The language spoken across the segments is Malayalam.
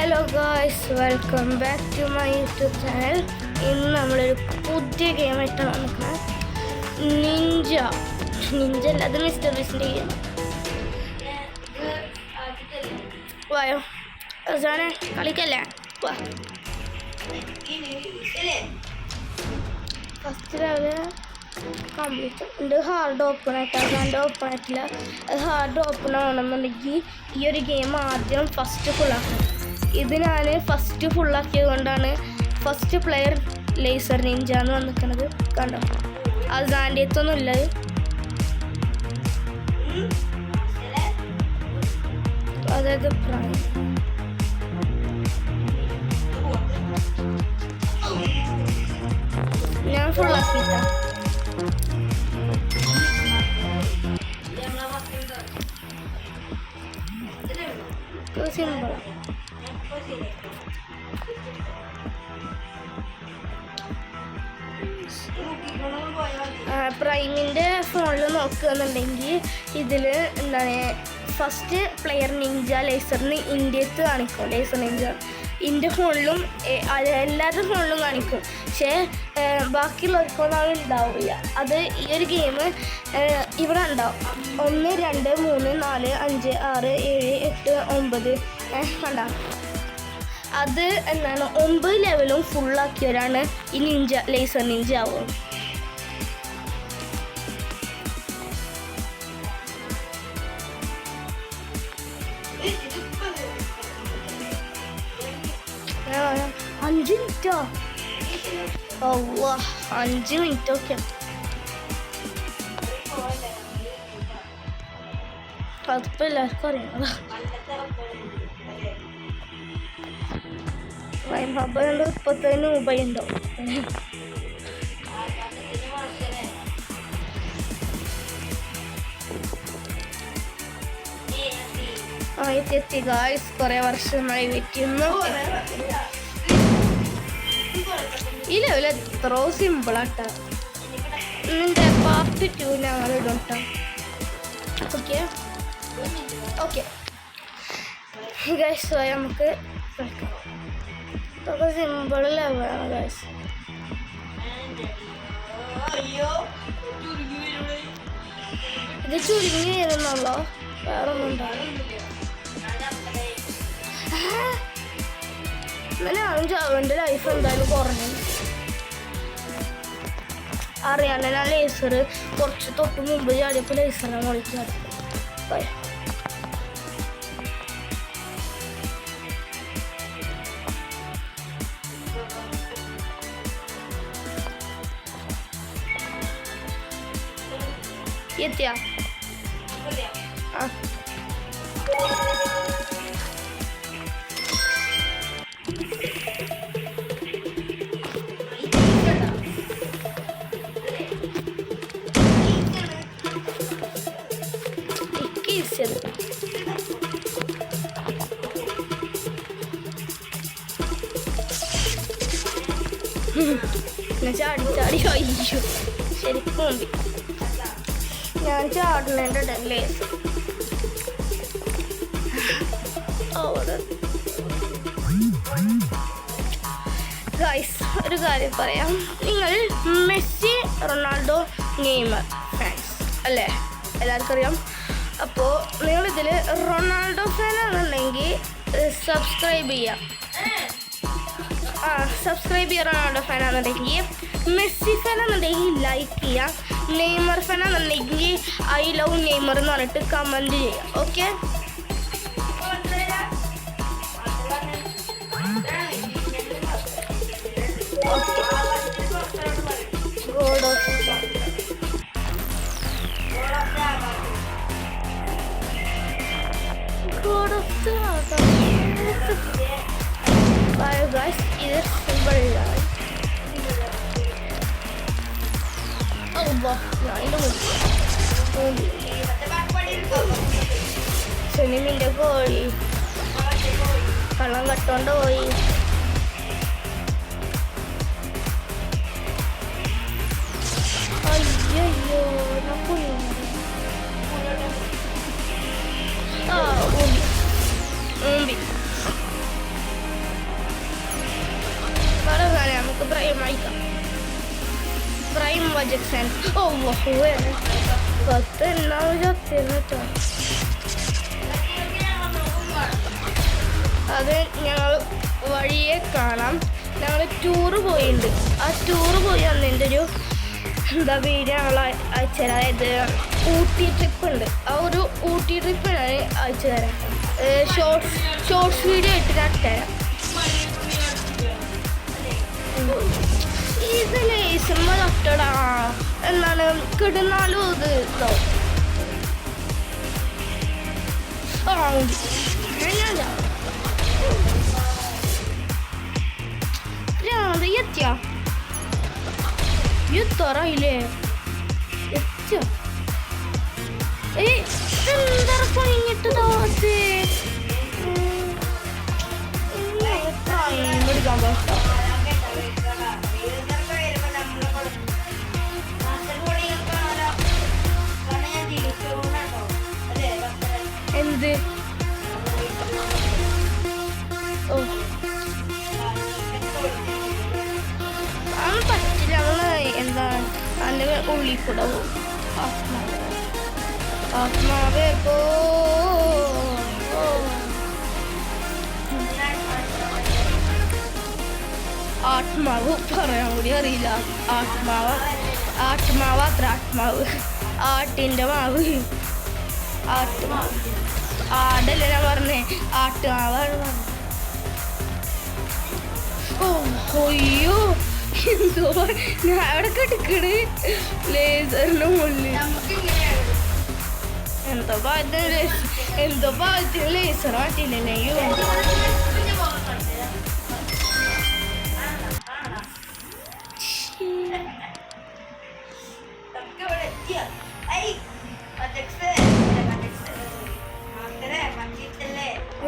Hello guys, welcome back to my YouTube channel. ഇന്ന് നമ്മളൊരു പുതിയ ഗെയിമായിട്ടാണ് വന്നിരിക്കുന്നത്. നിഞ്ച അല്ല, അത് മിസ്റ്റർ ബീസ്റ്റിൻ്റെ ഗെയിം. വായോ അവസാനെ കളിക്കല്ലേ? വാ. ഫസ്റ്റ് ലെവല് കംപ്ലീറ്റ് ഉണ്ട്. ഹാർഡ് ഓപ്പൺ ആയിട്ടാണ്, ഹാൻഡ് ഓപ്പൺ ആയിട്ടില്ല. അത് ഹാർഡ് ഓപ്പൺ ആവണമെന്നുണ്ടെങ്കിൽ ഈ ഒരു ഗെയിം ആദ്യം ഫസ്റ്റ് ഫുള്ളാക്കണം. ഇത് ഞാൻ ഫസ്റ്റ് ഫുള്ളാക്കിയത് കൊണ്ടാണ് ഫസ്റ്റ് പ്ലെയർ ലേസർ നിഞ്ച എന്ന് വന്നിരിക്കുന്നത്. കണ്ടോ, അത് ആൻഡിയത്തൊന്നും ഇല്ല. അതായത് ഞാൻ ഫുള്ളാക്കിയിട്ടാ. സിമ്പിൾ. പ്രൈമിൻ്റെ ഫോണിൽ നോക്കുകയെന്നുണ്ടെങ്കിൽ ഇതിൽ എന്താണ് ഫസ്റ്റ് പ്ലെയർ നിഞ്ച ലേസറിന് ഇന്ത്യത്ത് കാണിക്കും. ലേസർ നിഞ്ച എൻ്റെ ഫോണിലും എല്ലാവരുടെ ഫോണിലും കാണിക്കും. പക്ഷേ ബാക്കിയുള്ളവർക്കൊന്നും അത് ഉണ്ടാവില്ല. അത് ഈ ഒരു ഗെയിം ഇവിടെ ഉണ്ടാവും. 1 2 3 4 5 6 7 8 9 ഉണ്ടാവും. അത് എന്താണ് 9 ലെവലും ഫുള്ളാക്കിയവരാണ് ഈ നിഞ്ച ലേസർ നിഞ്ച ആവുക. അഞ്ച് മിനിറ്റോ? 5 മിനിറ്റൊക്കെ അതിപ്പോൾ എല്ലാവർക്കും അറിയാം. അപ്പോൾ 30 രൂപയുണ്ടോ? എത്തി ഗായ്സ്. കുറേ വർഷമായി വെക്കുന്നു. ഈ ലെവൽ എത്രയോ സിമ്പിളാട്ടാ. നിന്റെ പാർട്ട് 2 ഞങ്ങൾ ഇടും കേട്ടോ. ഓക്കെ ഗായ്സ്, നമുക്ക് സിമ്പിൾ ലെവലാണ് ഗായ്സ്. ഇത് ചുരുങ്ങി വരുന്നുള്ളോ? വേറെ ഒന്നും ഉണ്ടാവില്ല. അങ്ങനെയാണ് അവൻ്റെ ലൈഫ് എന്തായാലും കുറഞ്ഞു. അറിയാണ്ട് ഞാൻ ലേസർ കുറച്ച് തൊട്ട് മുമ്പ് ചാടിയപ്പോൾ ലേസറിനെ മുകളിൽ ചാടി. എത്തിയാ? ആ ചാടി അയ്യോ ശരിക്കും മുമ്പി ഞാൻ ചാടുന്നതിൻ്റെ ഇടയിലേ അവിടെ ഗൈസ് ഒരു കാര്യം പറയാം. നിങ്ങൾ മെസ്സി റൊണാൾഡോ നെയ്മർ ഫാൻസ് അല്ലേ? എല്ലാവർക്കും അറിയാം. അപ്പോൾ നിങ്ങളിതിൽ റൊണാൾഡോ ഫാനാണെന്നുണ്ടെങ്കിൽ സബ്സ്ക്രൈബ് ചെയ്യാം. സബ്സ്ക്രൈബ് ചെയ്യാൻ റൊണാൾഡോ ഫാനാണെന്നുണ്ടെങ്കിൽ. മെസ്സി ഫാനാണെന്നുണ്ടെങ്കിൽ ലൈക്ക് ചെയ്യാം. നെയ്മർ ഫാനാണെന്നുണ്ടെങ്കിൽ ഐ ലവ് നെയ്മർ എന്ന് പറഞ്ഞിട്ട് കമൻറ്റ് ചെയ്യാം. Okay, God of guys. ഇത് സിമ്പിളാണ്. സിനിമിൻ്റെ കോഴി കള്ളം കട്ടോണ്ട് പോയി. അയ്യോ ഊമ്പി മാജിക് സെൻസ്. ഓ പത്ത് എണ്ണാവ് ചത്തിരുന്നു കേട്ടോ. അത് ഞങ്ങൾ വഴിയെ കാണാം. ഞങ്ങൾ ടൂറ് പോയിട്ടുണ്ട്. ആ ടൂറ് പോയി അന്നതിൻ്റെ ഒരു എന്താ വീഡിയോ ഞങ്ങൾ അയച്ചു തരാം. അതായത് ഊട്ടി ട്രിപ്പ് ഉണ്ട്. ആ ഒരു ഊട്ടി ട്രിപ്പ് ഞാൻ അയച്ചു തരാം. ഷോർട്സ് വീഡിയോ ആയിട്ട് ഞാൻ തരാം. ഇത് ലേസുമ്മ തൊട്ടടാ എന്താണ് കിടന്നാലും ഇത് ഇതോ എത്തിയാ എത്തറയില്ലേ എത്തിയ എന്താ കഴിഞ്ഞിട്ട് ദോശ എടുക്കാൻ പറ്റോ. എന്ത് ഓ അത് പറ്റില്ല. നമ്മള് എന്താ അതിൻ്റെ ഉള്ളിൽ കൂടെ ആത്മാവേ പോ. ആത്മാവ് പറയാൻ കൂടി അറിയില്ല. ആത്മാവ് അത്ര ആത്മാവ് ആട്ടിൻ്റെ മാവ് ആട്ടുമാവ് ആടല്ലേ ഞാൻ പറഞ്ഞേ ആട്ടുമാവാണ് പറഞ്ഞത്. ഓ അയ്യോ എന്തോ ഞാൻ അവിടെ കിടക്കണ് ലേസറിന്റെ മുകളിൽ എന്തോ ഭാഗത്തിന് ലേസർ മാറ്റില്ലേ. അയ്യോ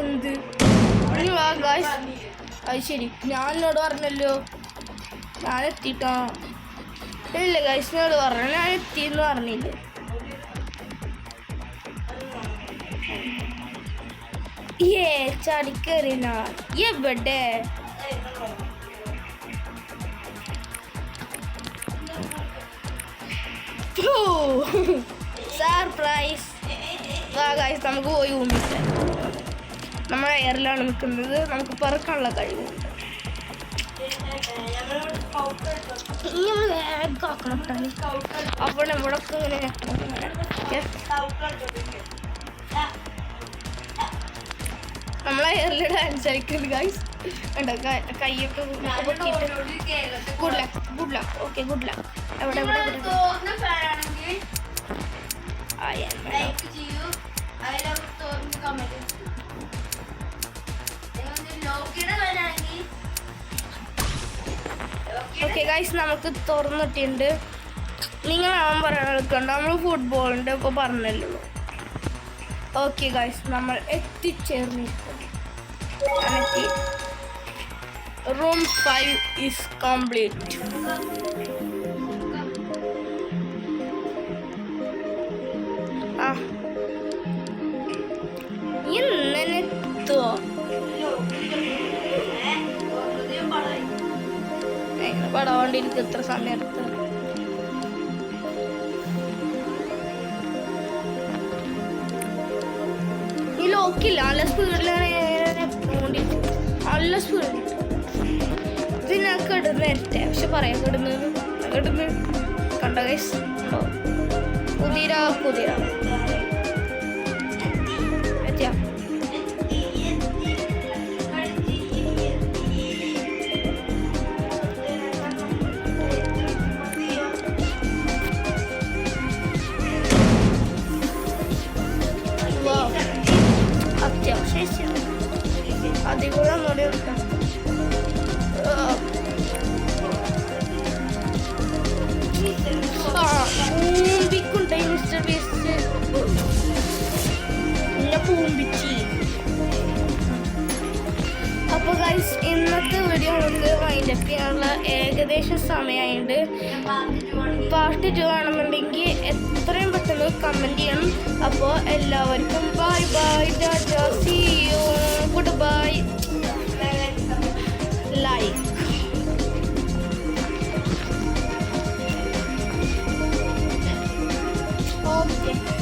എന്ത് അത് ശരി ഞാൻ എന്നോട് പറഞ്ഞല്ലോ ഞാൻ എത്തിട്ടോ. ഇല്ല ഗൈസിനോട് പറഞ്ഞു ഞാൻ എത്തിയെന്ന് പറഞ്ഞില്ലേ. ചടിക്കേറിന എവിടെ സർപ്രൈസ്. ഗൈസ് നമുക്ക് പോയി ഊമിട്ട് നമ്മുടെ എയറിലാണ് നിൽക്കുന്നത്. നമുക്ക് പറക്കാനുള്ള കഴിവുണ്ട്. നമ്മൾ വേഗമാക്കണം അവിടെ ഇവിടൊക്കെ ഇങ്ങനെ നമ്മളെ എയറിൽ ഡാൻസ് കളിക്കുന്നത് ഗൈസ്. ഉണ്ടോ കൈയൊക്കെ good luck okay good luck. എവിടെ ഓക്കെ ഗൈസ് നമുക്ക് തുറന്നിട്ടുണ്ട്. നിങ്ങളാവാൻ പറയാൻ നമ്മൾ ഫുട്ബോളിൻ്റെ ഇപ്പോൾ പറഞ്ഞല്ലോ. ഓക്കെ ഗൈസ് നമ്മൾ എത്തിച്ചേർന്നിരിക്കുന്നു. Room 5 is complete. ഇന്നെത്തുവോ എങ്ങനെ പടവാണ്ടിരിക്കും എത്ര സമയം എടുത്ത്. ഈ ലോക്കില്ല നല്ല സ്പീഡിലാണ് നല്ല സ്പീഡിൽ ഇത് ഞാൻ കിടന്ന് നേരത്തെ പക്ഷെ പറയാം കിടന്ന് കണ്ട ഗൈസ് കുതിര എത്തിയാ അത്യാവശ്യം അധികം ഒന്നുകൂടെ എടുക്കാം. പൂമ്പിക്കുണ്ടായി മിസ്റ്റർ ബീസ്റ്റ് പിന്നെ പൂമ്പിച്ചി. അപ്പോൾ ഗൈസ് ഇന്നത്തെ വീഡിയോ നമുക്ക് വൈൻഡപ്പ് ചെയ്യാനുള്ള ഏകദേശം സമയമായിട്ട്. പാർട്ട് 2 ആണെന്നുണ്ടെങ്കിൽ എത്രയും പെട്ടെന്ന് കമൻറ്റ് ചെയ്യണം. അപ്പോൾ എല്ലാവർക്കും bye bye tata see you good bye. Like okay.